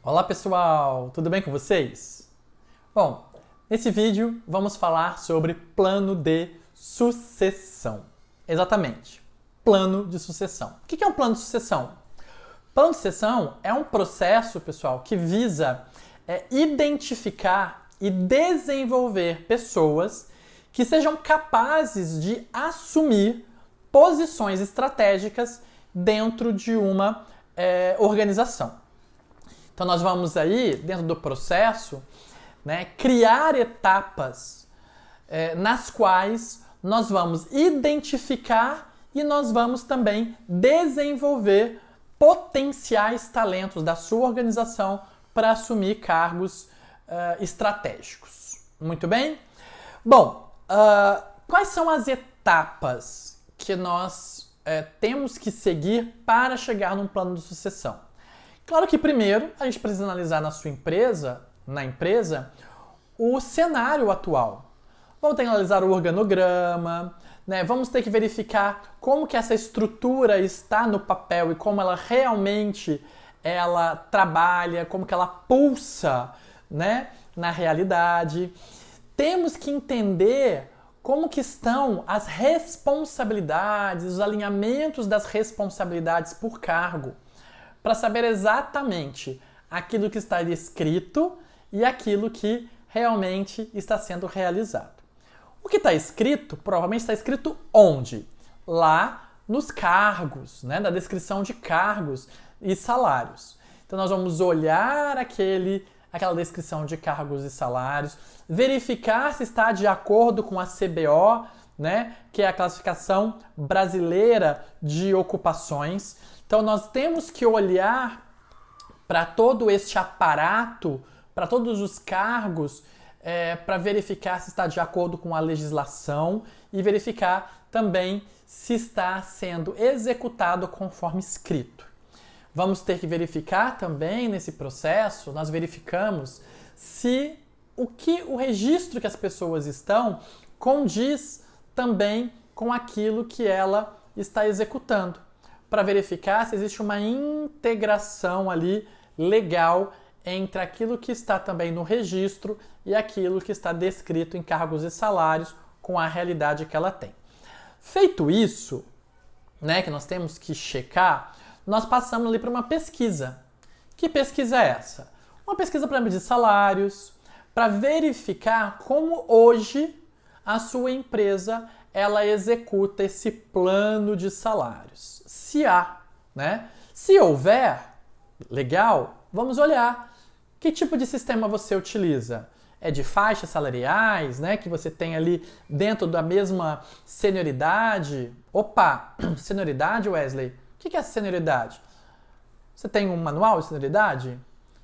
Olá pessoal, tudo bem com vocês? Bom, nesse vídeo vamos falar sobre plano de sucessão. Exatamente, plano de sucessão. O que é um plano de sucessão? Plano de sucessão é um processo, pessoal, que visa identificar e desenvolver pessoas que sejam capazes de assumir posições estratégicas dentro de uma organização. Então nós vamos aí, dentro do processo, criar etapas nas quais nós vamos identificar e nós vamos também desenvolver potenciais talentos da sua organização para assumir cargos estratégicos. Muito bem? Bom, quais são as etapas que nós temos que seguir para chegar num plano de sucessão? Claro que primeiro a gente precisa analisar na empresa, o cenário atual. Vamos ter que analisar o organograma, vamos ter que verificar como que essa estrutura está no papel e como ela realmente trabalha, como que ela pulsa, na realidade. Temos que entender como que estão as responsabilidades, os alinhamentos das responsabilidades por cargo, para saber exatamente aquilo que está escrito e aquilo que realmente está sendo realizado. O que está escrito, provavelmente está escrito onde? Lá nos cargos, na descrição de cargos e salários. Então nós vamos olhar aquela descrição de cargos e salários, verificar se está de acordo com a CBO, que é a classificação brasileira de ocupações. Então nós temos que olhar para todo este aparato, para todos os cargos, para verificar se está de acordo com a legislação e verificar também se está sendo executado conforme escrito. Vamos ter que verificar também nesse processo, nós verificamos se o registro que as pessoas estão condiz também com aquilo que ela está executando, para verificar se existe uma integração ali legal entre aquilo que está também no registro e aquilo que está descrito em cargos e salários com a realidade que ela tem. Feito isso, que nós temos que checar, nós passamos ali para uma pesquisa. Que pesquisa é essa? Uma pesquisa, por exemplo, de salários, para verificar como hoje a sua empresa ela executa esse plano de salários. Se há, Se houver, legal, vamos olhar que tipo de sistema você utiliza. É de faixas salariais, que você tem ali dentro da mesma senioridade. Opa, senioridade, Wesley? O que é senioridade? Você tem um manual de senioridade?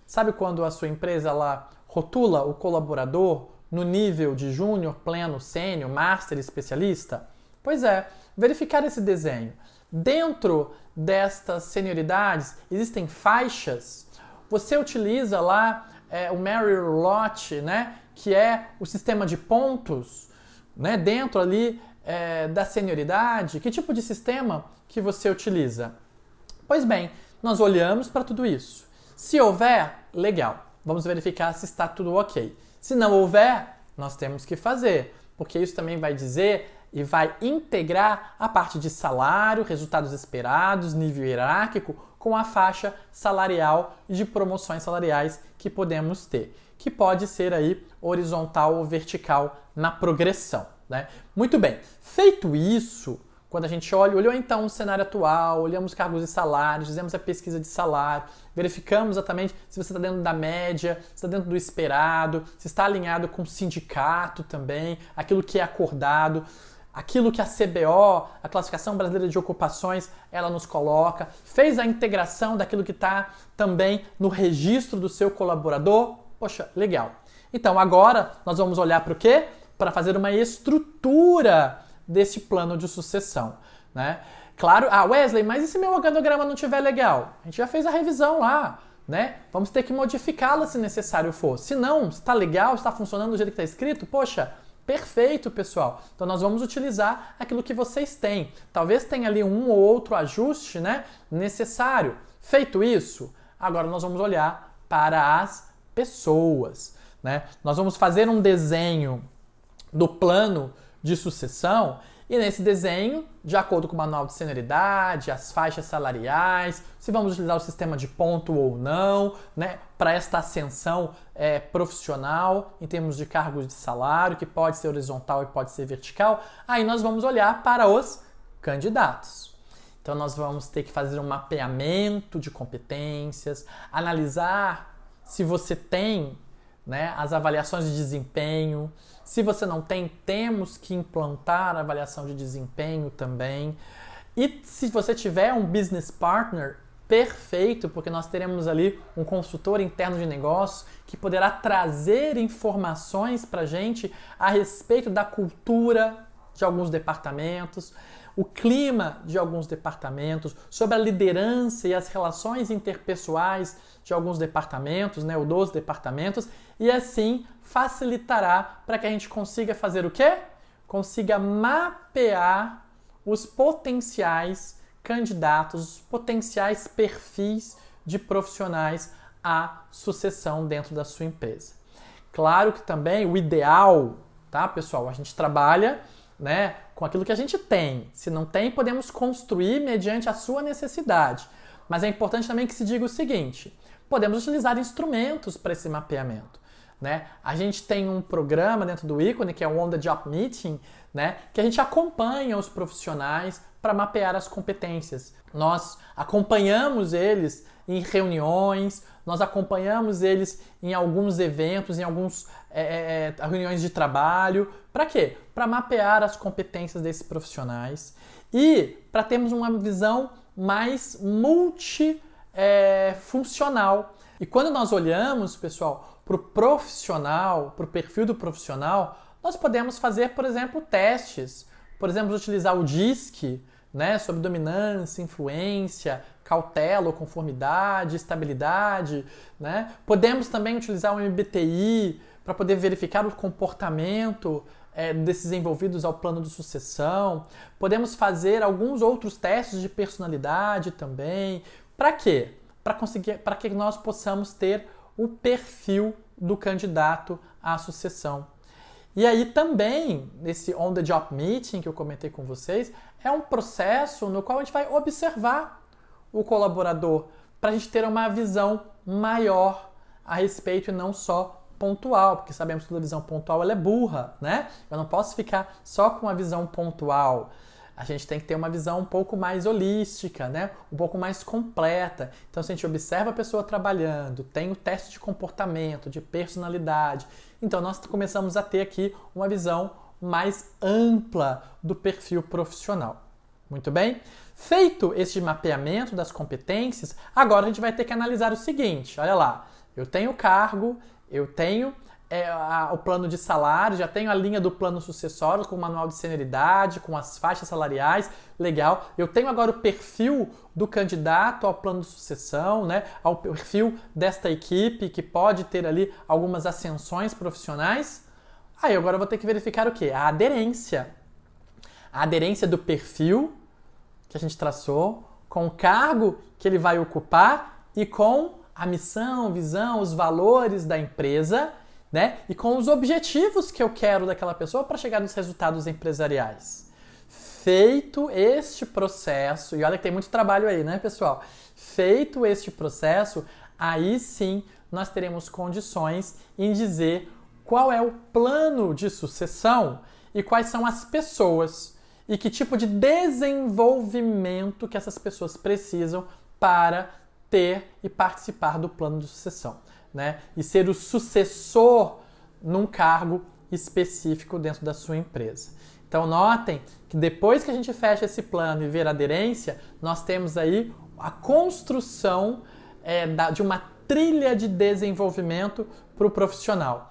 Sabe quando a sua empresa ela rotula o colaborador no nível de júnior, pleno, sênior, master, especialista? Pois é, verificar esse desenho. Dentro destas senioridades existem faixas. Você utiliza lá o Meryl-Lott, que é o sistema de pontos, dentro ali da senioridade. Que tipo de sistema que você utiliza? Pois bem, nós olhamos para tudo isso. Se houver, legal. Vamos verificar se está tudo ok. Se não houver, nós temos que fazer, porque isso também vai dizer e vai integrar a parte de salário, resultados esperados, nível hierárquico, com a faixa salarial e de promoções salariais que podemos ter, que pode ser aí horizontal ou vertical na progressão. Muito bem, feito isso, quando a gente olhou então o cenário atual, olhamos cargos e salários, fizemos a pesquisa de salário, verificamos exatamente se você está dentro da média, se está dentro do esperado, se está alinhado com o sindicato também, aquilo que é acordado, aquilo que a CBO, a Classificação Brasileira de Ocupações, ela nos coloca, fez a integração daquilo que está também no registro do seu colaborador. Poxa, legal. Então agora nós vamos olhar para o quê? Para fazer uma estrutura desse plano de sucessão, Claro, Wesley, mas e se meu organograma não estiver legal? A gente já fez a revisão lá, Vamos ter que modificá-la se necessário for. Se não, está legal, está funcionando do jeito que está escrito, poxa, perfeito, pessoal. Então nós vamos utilizar aquilo que vocês têm. Talvez tenha ali um ou outro ajuste, necessário. Feito isso, agora nós vamos olhar para as pessoas, né? Nós vamos fazer um desenho do plano de sucessão e nesse desenho, de acordo com o manual de senioridade, as faixas salariais, se vamos utilizar o sistema de ponto ou não, né, para esta ascensão profissional, em termos de cargos de salário, que pode ser horizontal e pode ser vertical, aí nós vamos olhar para os candidatos. Então nós vamos ter que fazer um mapeamento de competências, analisar se você tem, né, as avaliações de desempenho. Se você não tem, temos que implantar a avaliação de desempenho também. E se você tiver um business partner, perfeito, porque nós teremos ali um consultor interno de negócios que poderá trazer informações para a gente a respeito da cultura de alguns departamentos, o clima de alguns departamentos, sobre a liderança e as relações interpessoais de alguns departamentos, né, ou dos departamentos, e assim facilitará para que a gente consiga fazer o quê? Consiga mapear os potenciais candidatos, os potenciais perfis de profissionais à sucessão dentro da sua empresa. Claro que também o ideal, tá, pessoal? A gente trabalha, né, com aquilo que a gente tem. Se não tem, podemos construir mediante a sua necessidade. Mas é importante também que se diga o seguinte: podemos utilizar instrumentos para esse mapeamento, né? A gente tem um programa dentro do Ícone, que é o On the Job Meeting, né, que a gente acompanha os profissionais para mapear as competências. Nós acompanhamos eles em reuniões, nós acompanhamos eles em alguns eventos, em alguns reuniões de trabalho. Para quê? Para mapear as competências desses profissionais e para termos uma visão mais multifuncional. E quando nós olhamos, pessoal, para o profissional, para o perfil do profissional, nós podemos fazer, por exemplo, testes. Por exemplo, utilizar o DISC, né, sobre dominância, influência, cautela ou conformidade, estabilidade, né? Podemos também utilizar o MBTI para poder verificar o comportamento desses envolvidos ao plano de sucessão. Podemos fazer alguns outros testes de personalidade também. Para quê? Para que nós possamos ter o perfil do candidato à sucessão. E aí também, nesse On the Job Meeting que eu comentei com vocês, é um processo no qual a gente vai observar o colaborador para a gente ter uma visão maior a respeito e não só pontual, porque sabemos que toda visão pontual ela é burra, né? Eu não posso ficar só com uma visão pontual. A gente tem que ter uma visão um pouco mais holística, né? Um pouco mais completa. Então, se a gente observa a pessoa trabalhando, tem o teste de comportamento, de personalidade, então nós começamos a ter aqui uma visão mais ampla do perfil profissional. Muito bem? Feito este mapeamento das competências, agora a gente vai ter que analisar o seguinte, olha lá, eu tenho o cargo, eu tenho o plano de salário, já tenho a linha do plano sucessório com o manual de senioridade, com as faixas salariais, legal. Eu tenho agora o perfil do candidato ao plano de sucessão, né? Ao perfil desta equipe que pode ter ali algumas ascensões profissionais. Aí agora eu vou ter que verificar o quê? A aderência. A aderência do perfil que a gente traçou, com o cargo que ele vai ocupar e com a missão, visão, os valores da empresa, né? E com os objetivos que eu quero daquela pessoa para chegar nos resultados empresariais. Feito este processo, e olha que tem muito trabalho aí, né, pessoal? Feito este processo, aí sim nós teremos condições em dizer qual é o plano de sucessão e quais são as pessoas e que tipo de desenvolvimento que essas pessoas precisam para ter e participar do plano de sucessão, né? E ser o sucessor num cargo específico dentro da sua empresa. Então notem que depois que a gente fecha esse plano e ver a aderência, nós temos aí a construção de uma trilha de desenvolvimento para o profissional.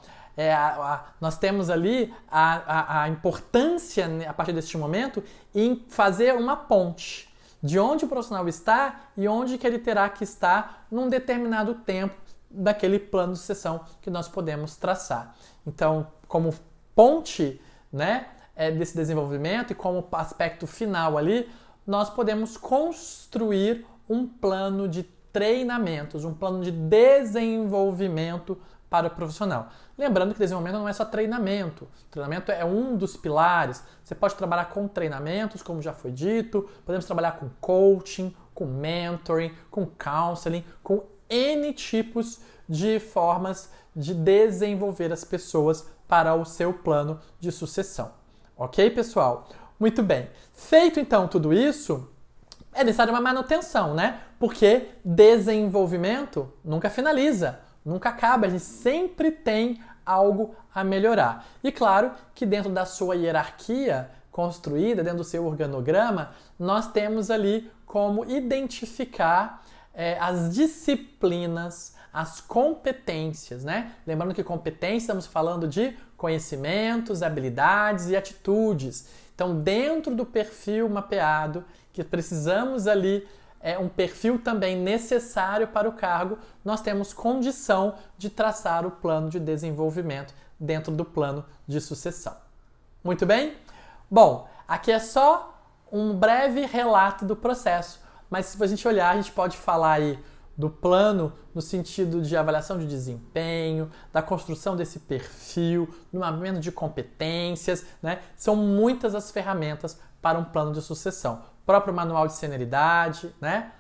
Nós temos ali a importância, a partir deste momento, em fazer uma ponte de onde o profissional está e onde que ele terá que estar num determinado tempo daquele plano de sucessão que nós podemos traçar. Então, como ponte, né, desse desenvolvimento e como aspecto final ali, nós podemos construir um plano de treinamentos, um plano de desenvolvimento para o profissional. Lembrando que desenvolvimento não é só treinamento. Treinamento é um dos pilares. Você pode trabalhar com treinamentos, como já foi dito, podemos trabalhar com coaching, com mentoring, com counseling, com N tipos de formas de desenvolver as pessoas para o seu plano de sucessão. Ok, pessoal? Muito bem. Feito então tudo isso, é necessário uma manutenção, né? Porque desenvolvimento nunca finaliza, nunca acaba, a gente sempre tem algo a melhorar. E claro que dentro da sua hierarquia construída, dentro do seu organograma, nós temos ali como identificar as disciplinas, as competências, né? Lembrando que competência, estamos falando de conhecimentos, habilidades e atitudes. Então, dentro do perfil mapeado, que precisamos ali, um perfil também necessário para o cargo, nós temos condição de traçar o plano de desenvolvimento dentro do plano de sucessão. Muito bem? Bom, aqui é só um breve relato do processo, mas se a gente olhar, a gente pode falar aí do plano no sentido de avaliação de desempenho, da construção desse perfil, do mapeamento de competências, né? São muitas as ferramentas para um plano de sucessão. O próprio manual de senioridade, né?